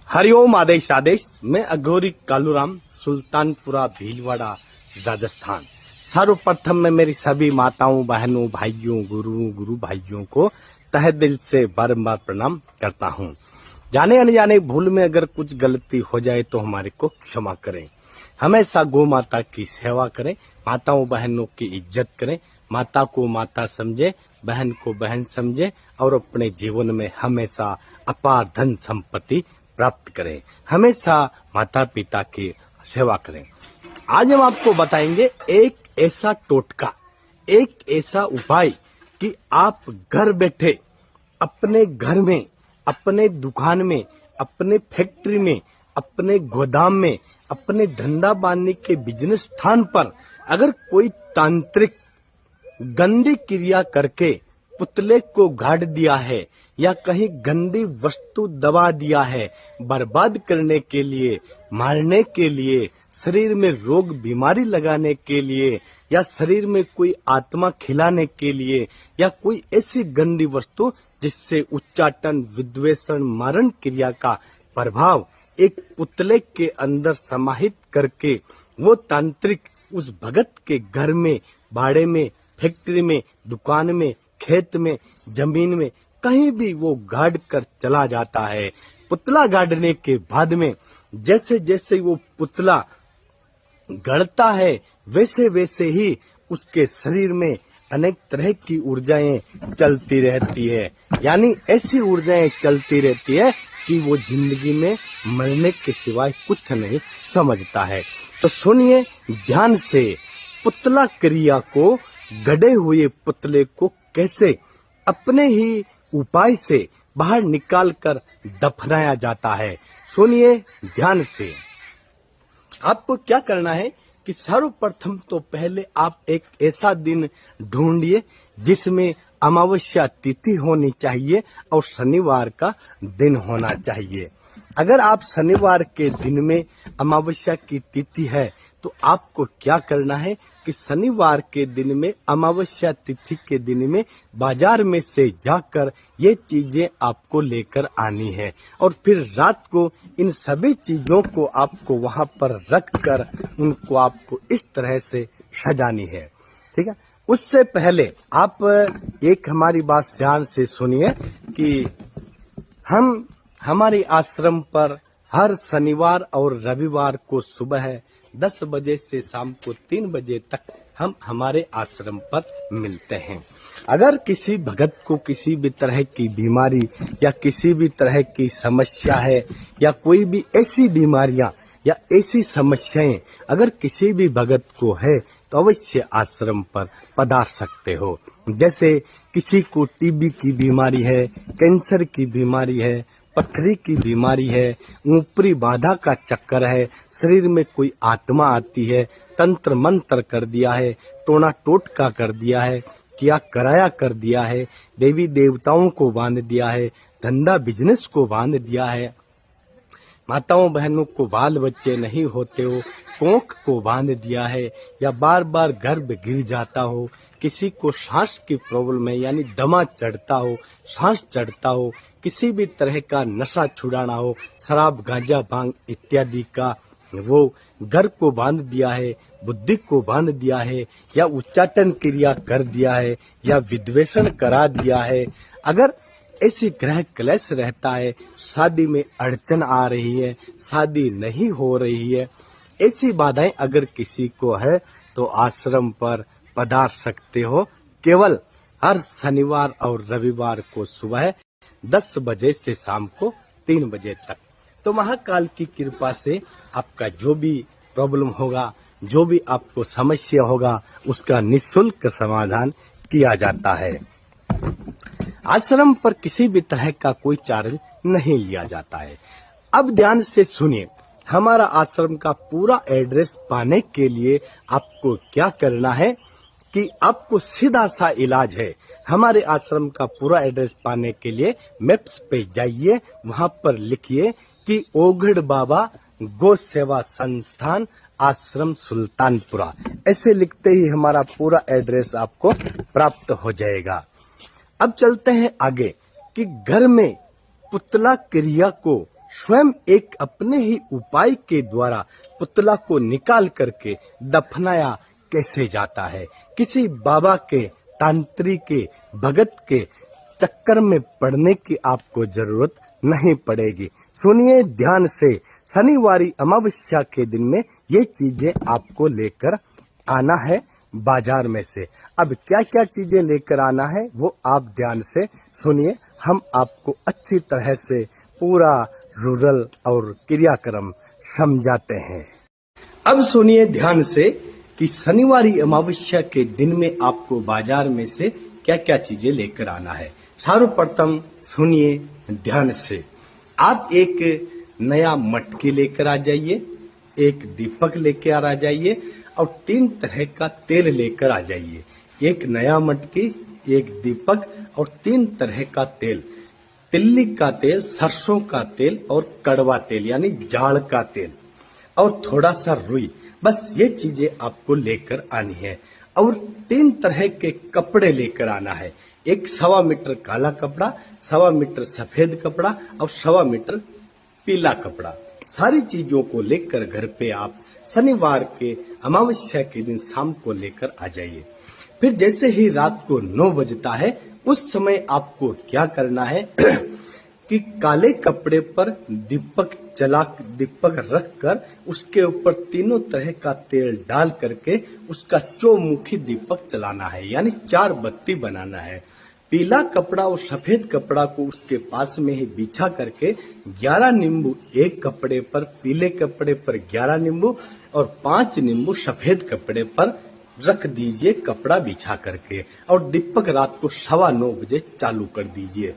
हरिओम आदेश आदेश। मैं अघोरी कालूराम, सुल्तानपुरा भीलवाड़ा, राजस्थान। सर्वप्रथम मैं मेरी सभी माताओं, बहनों, भाइयों, गुरु भाइयों को तहे दिल से बारंबार प्रणाम करता हूँ। जाने अनजाने भूल में अगर कुछ गलती हो जाए तो हमारे को क्षमा करें। हमेशा गौ माता की सेवा करें, माताओं बहनों की इज्जत करें, माता को माता समझे, बहन को बहन समझे और अपने जीवन में हमेशा अपार धन संपत्ति प्राप्त करें। हमेशा माता पिता की सेवा करें। आज हम आपको बताएंगे एक ऐसा टोटका, एक ऐसा उपाय कि आप घर बैठे अपने घर में, अपने दुकान में, अपने फैक्ट्री में, अपने गोदाम में, अपने धंधा बांधने के बिजनेस स्थान पर अगर कोई तांत्रिक गंदी क्रिया करके पुतले को गाड़ दिया है या कहीं गंदी वस्तु दबा दिया है, बर्बाद करने के लिए, मारने के लिए, शरीर में रोग बीमारी लगाने के लिए या शरीर में कोई आत्मा खिलाने के लिए या कोई ऐसी गंदी वस्तु जिससे उच्चाटन, विद्वेषण, मारण क्रिया का प्रभाव एक पुतले के अंदर समाहित करके वो तांत्रिक उस भगत के घर में, बाड़े में, फैक्ट्री में, दुकान में, खेत में, जमीन में कहीं भी वो गाड़ कर चला जाता है। पुतला गाड़ने के बाद में जैसे जैसे वो पुतला गड़ता है वैसे वैसे ही उसके शरीर में अनेक तरह की ऊर्जाएं चलती रहती है। यानी ऐसी ऊर्जाएं चलती रहती है कि वो जिंदगी में मरने के सिवाय कुछ नहीं समझता है। तो सुनिए ध्यान से, पुतला क्रिया को, गड़े हुए पुतले को कैसे अपने ही उपाय से बाहर निकाल कर दफनाया जाता है। सुनिए ध्यान से। आपको क्या करना है कि सर्वप्रथम तो पहले आप एक ऐसा दिन ढूंढिए जिसमें अमावस्या तिथि होनी चाहिए और शनिवार का दिन होना चाहिए। अगर आप शनिवार के दिन में अमावस्या की तिथि है तो आपको क्या करना है कि शनिवार के दिन में, अमावस्या तिथि के दिन में बाजार में से जाकर ये चीजें आपको लेकर आनी है और फिर रात को इन सभी चीजों को आपको वहां पर रख कर उनको आपको इस तरह से सजानी है। ठीक है। उससे पहले आप एक हमारी बात ध्यान से सुनिए कि हम हमारे आश्रम पर हर शनिवार और रविवार को सुबह 10 बजे से शाम को 3 बजे तक हम हमारे आश्रम पर मिलते हैं। अगर किसी भगत को किसी भी तरह की बीमारी या किसी भी तरह की समस्या है या कोई भी ऐसी बीमारियां या ऐसी समस्याएं अगर किसी भी भगत को है तो अवश्य आश्रम पर पधार सकते हो। जैसे किसी को टीबी की बीमारी है, कैंसर की बीमारी है, पथरी की बीमारी है, ऊपरी बाधा का चक्कर है, शरीर में कोई आत्मा आती है, तंत्र मंत्र कर दिया है, टोना टोटका कर दिया है, किया कराया कर दिया है, देवी देवताओं को बांध दिया है, धंधा बिजनेस को बांध दिया है, माताओं बहनों को बाल बच्चे नहीं होते हो, कोख को बांध दिया है या बार बार गर्भ गिर जाता हो, किसी को सांस की प्रॉब्लम है यानी दमा चढ़ता हो, सांस चढ़ता हो, किसी भी तरह का नशा छुड़ाना हो, शराब, गांजा, भांग इत्यादि का वो घर को बांध दिया है, बुद्धि को बांध दिया है या उच्चाटन क्रिया कर दिया है या विद्वेषण करा दिया है। अगर ऐसी ग्रह क्लेश रहता है, शादी में अड़चन आ रही है, शादी नहीं हो रही है, ऐसी बाधाएं अगर किसी को है तो आश्रम पर पधार सकते हो। केवल हर शनिवार और रविवार को सुबह 10 बजे से शाम को 3 बजे तक। तो महाकाल की कृपा से आपका जो भी प्रॉब्लम होगा, जो भी आपको समस्या होगा, उसका निःशुल्क समाधान किया जाता है। आश्रम पर किसी भी तरह का कोई चार्ज नहीं लिया जाता है। अब ध्यान से सुनिए, हमारा आश्रम का पूरा एड्रेस पाने के लिए आपको क्या करना है कि आपको सीधा सा इलाज है। हमारे आश्रम का पूरा एड्रेस पाने के लिए मैप्स पे जाइए, वहां पर लिखिए कि ओघड़ बाबा गौ सेवा संस्थान, आश्रम सुल्तानपुरा। ऐसे लिखते ही हमारा पूरा एड्रेस आपको प्राप्त हो जाएगा। अब चलते हैं आगे कि घर में पुतला क्रिया को स्वयं एक अपने ही उपाय के द्वारा पुतला को निकाल करके दफनाया कैसे जाता है। किसी बाबा के, तांत्रिक के, भगत के चक्कर में पड़ने की आपको जरूरत नहीं पड़ेगी। सुनिए ध्यान से, शनिवारी अमावस्या के दिन में ये चीजें आपको लेकर आना है बाजार में से। अब क्या क्या चीजें लेकर आना है वो आप ध्यान से सुनिए, हम आपको अच्छी तरह से पूरा रूरल और क्रियाक्रम समझाते हैं। अब सुनिए ध्यान से कि शनिवारी अमावस्या के दिन में आपको बाजार में से क्या क्या चीजें लेकर आना है। सर्वप्रथम सुनिए ध्यान से, आप एक नया मटकी लेकर आ जाइए, एक दीपक लेकर आ जाइए और 3 तरह का तेल लेकर आ जाइए। एक नया मटकी, एक दीपक और 3 तरह का तेल। तिल्ली का तेल, सरसों का तेल और कड़वा तेल यानी जाड़ का तेल और थोड़ा सा रुई। बस ये चीजें आपको लेकर आनी है। और 3 तरह के कपड़े लेकर आना है। एक 1.25 मीटर काला कपड़ा, 1.25 मीटर सफेद कपड़ा और 1.25 मीटर पीला कपड़ा। सारी चीजों को लेकर घर पे आप शनिवार के अमावस्या के दिन शाम को लेकर आ जाइए। फिर जैसे ही रात को 9 बजता है उस समय आपको क्या करना है कि काले कपड़े पर दीपक रखकर उसके ऊपर 3 तरह का तेल डाल करके उसका चौमुखी दीपक जलाना है, यानी 4 बत्ती बनाना है। पीला कपड़ा और सफेद कपड़ा को उसके पास में ही बिछा करके 11 नींबू एक कपड़े पर, पीले कपड़े पर 11 नींबू और 5 नींबू सफेद कपड़े पर रख दीजिए कपड़ा बिछा करके। और दीपक रात को 9:15 बजे चालू कर दीजिए।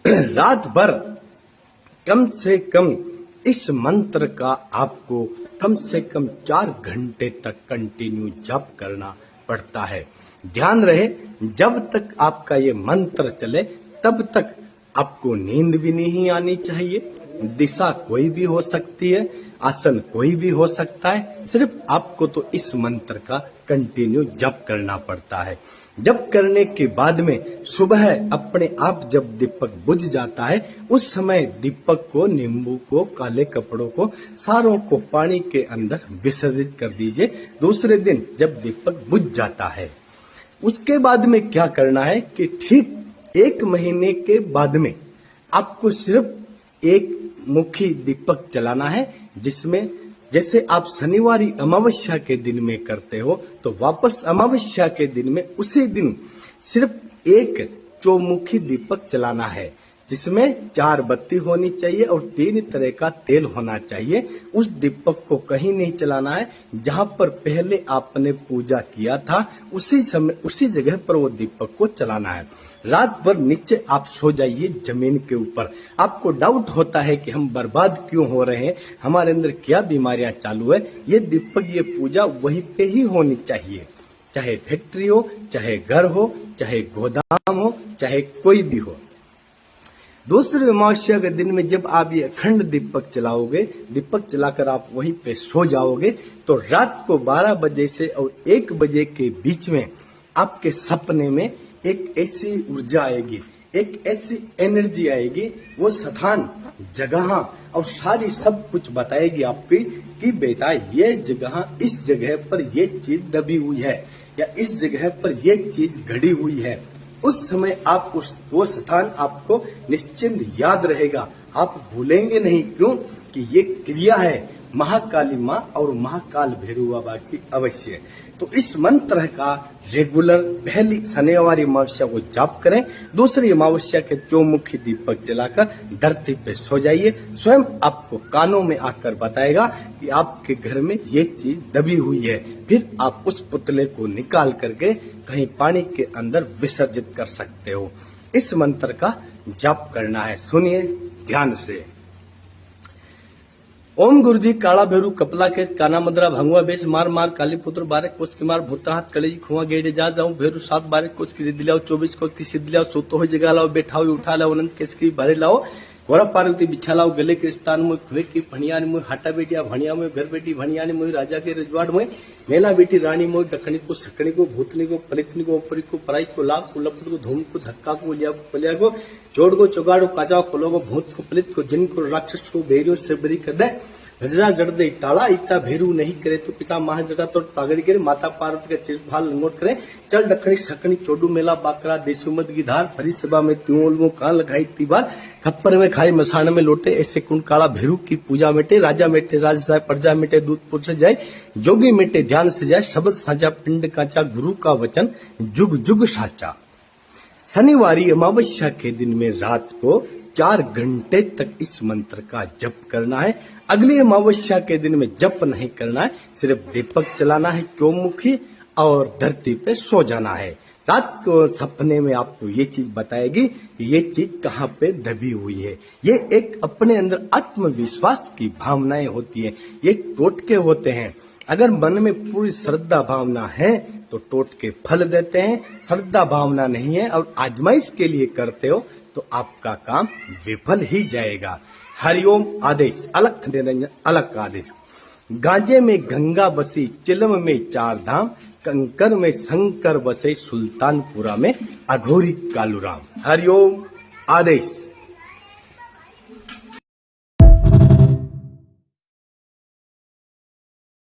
रात भर कम से कम इस मंत्र का आपको कम से कम 4 घंटे तक कंटिन्यू जप करना पड़ता है। ध्यान रहे, जब तक आपका ये मंत्र चले तब तक आपको नींद भी नहीं आनी चाहिए। दिशा कोई भी हो सकती है, आसन कोई भी हो सकता है, सिर्फ आपको तो इस मंत्र का कंटिन्यू जप करना पड़ता है। जप करने के बाद में सुबह अपने आप जब दीपक बुझ जाता है उस समय दीपक को, नींबू को, काले कपड़ों को सारों को पानी के अंदर विसर्जित कर दीजिए। दूसरे दिन जब दीपक बुझ जाता है उसके बाद में क्या करना है कि ठीक 1 महीने के बाद में आपको सिर्फ एक मुखी दीपक जलाना है, जिसमें जैसे आप शनिवारी अमावस्या के दिन में करते हो तो वापस अमावस्या के दिन में उसी दिन सिर्फ एक चौमुखी दीपक जलाना है, जिसमें 4 बत्ती होनी चाहिए और 3 तरह का तेल होना चाहिए। उस दीपक को कहीं नहीं चलाना है, जहां पर पहले आपने पूजा किया था उसी समय उसी जगह पर वो दीपक को चलाना है। रात भर नीचे आप सो जाइए जमीन के ऊपर। आपको डाउट होता है कि हम बर्बाद क्यों हो रहे हैं, हमारे अंदर क्या बीमारियां चालू है। ये दीपक, ये पूजा वहीं पे ही होनी चाहिए, चाहे फैक्ट्री हो, चाहे घर हो, चाहे गोदाम हो, चाहे कोई भी हो। दूसरे अमावस्या के दिन में जब आप ये अखंड दीपक जलाओगे, दीपक जलाकर आप वहीं पे सो जाओगे तो रात को 12 बजे से और 1 बजे के बीच में आपके सपने में एक ऐसी ऊर्जा आएगी, एक ऐसी एनर्जी आएगी, वो स्थान, जगह और सारी सब कुछ बताएगी आपकी कि बेटा ये जगह, इस जगह पर ये चीज दबी हुई है या इस जगह पर ये चीज घड़ी हुई है। उस समय आप वो स्थान आपको निश्चिंत याद रहेगा, आप भूलेंगे नहीं। क्यों कि ये क्रिया है महाकाली माँ और महाकाल भैरव बाबा की अवश्य। तो इस मंत्र का रेगुलर पहली शनिवारी अमावस्या को जाप करें, दूसरी अमावस्या के चौमुखी दीपक जलाकर धरती पे सो जाइए। स्वयं आपको कानों में आकर बताएगा कि आपके घर में ये चीज दबी हुई है। फिर आप उस पुतले को निकाल करके कहीं पानी के अंदर विसर्जित कर सकते हो। इस मंत्र का जाप करना है, सुनिए ध्यान से। ओम गुरु जी काला भेरू कपला केस काना मदरा भंगुआ बेस मार मार काली पुत्र 12 कोस की मार भूता हाथ कलेजी खुआ गेड़े जा जाऊं भेरू 7 12 कोस की रिद लाओ 24 कोस की सिद्ध लाओ सोतो हो जगा लाओ बैठाओ उठा लाओ अनंत केस की भरे लाओ घोड़ा पार्वती बिछा लाओ गले के स्थान में खुए की भणिया में हाटा बेटिया भणिया में घर बेटी भणिया में राजा के रजवाड़ में मेला बेटी रानी में डकनी को सकनी को भूतनी को पलितनी को ऊपरी को पराई को लाभ को लपट को धूम को धक्का को लिया को पलिया को जोड़गो चुगाड़ो काजाओ कोलोगो भूत को प्लित को जिन को राक्षस को भेरियो से बरी कर दे हजरा जड़ दे ताला इतना भेरू नहीं करे तो पिता माह जड़ा तो पागड़ी करे माता पार्वती का चिरफाल लंगोट करे चल डखनी सकनी चोडू मेला बाकरा देसुमत की धार भरी सभा में त्योल वो कान लगाई तीबार खप्पर में खाई मसाण में लोटे ऐसे कुंड काला भेरू की पूजा मिटे राजा मिटे राज साहब प्रजा मिटे दूध पुर से जाए जोगी मिटे ध्यान से जाए शब्द साझा पिंड काचा गुरु का वचन जुग जुग साचा। शनिवारी अमावस्या के दिन में रात को 4 घंटे तक इस मंत्र का जप करना है। अगली अमावस्या के दिन में जप नहीं करना है, सिर्फ दीपक चलाना है चौमुखी और धरती पे सो जाना है। रात को सपने में आपको ये चीज बताएगी कि ये चीज कहाँ पे दबी हुई है। ये एक अपने अंदर आत्मविश्वास की भावनाएं होती है, ये टोटके होते हैं। अगर मन में पूरी श्रद्धा भावना है तो टोटके फल देते हैं, श्रद्धा भावना नहीं है और आजमाइश के लिए करते हो तो आपका काम विफल ही जाएगा। हरिओम आदेश अलख निरंजन अलग आदेश। गांजे में गंगा बसी, चिलम में 4 धाम, कंकर में शंकर बसे, सुल्तानपुरा में अघोरी कालूराम। हरिओम आदेश।